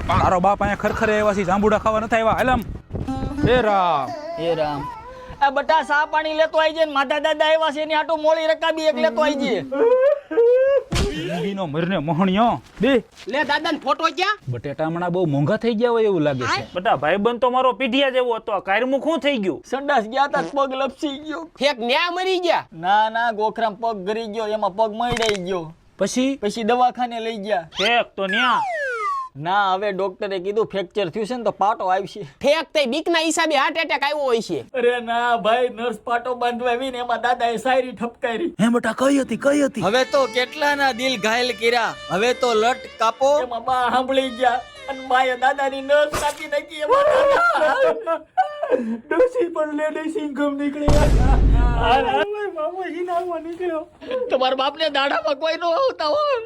તારો બાપ અહીંયા ખરખરે આવ્યા છે, જાંબુડા ખાવા નથી આવ્યા. હાલ આમ. એ રામ. એ રામ. આ બટા સા પાણી લેતો આવી જાય ને માધા દાદા આવ્યા છે એની હાટુ મોળી રકાબી એક લેતો આવી જાય. નો મરને મોહણિયો બે લે દાદાને ફોટો ક્યાં? બટેટા હમણાં બહુ મોંઘા થઈ ગયા હોય એવું લાગે છે. બટા ભાઈબંધ તો મારો પીઢિયા જેવો હતો, કાયરમું શું થઈ ગયું? સંડાસ ગયા તા પગ લપસી ગયો. ફેક ન્યા મરી ગયા. ના ગોખરામ પગ ગરી ગયો, એમાં પગ મરડાઈ ગયો. પછી દવાખાને લઈ ગયા. ઠેક તો ન્યા. ના હવે ડોક્ટરે કીધું ફ્રેક્ચર થયું છે ને તો પાટો આવશે. ફેક તે બીકના હિસાબે હાર્ટ એટેક આવ્યો હોય છે. અરે ના ભાઈ, નર્સ પાટો બાંધવા આવીને એમાં દાદાએ શાયરી ઠપકારી. હે બેટા કઈ હતી? હવે તો કેટલાના દિલ ઘાયલ કર્યા, હવે તો લટ કાપો. એમાં બા સાંભળી ગયા અને બાએ દાદાની નસ કાપી નાખી. એમાં ડોસી પણ લેડી સિંગમ નીકળ્યા. બાબુજી નામો નીકળ્યો. તમારા બાપને દાડામાં કોઈ નો આવતા હોય.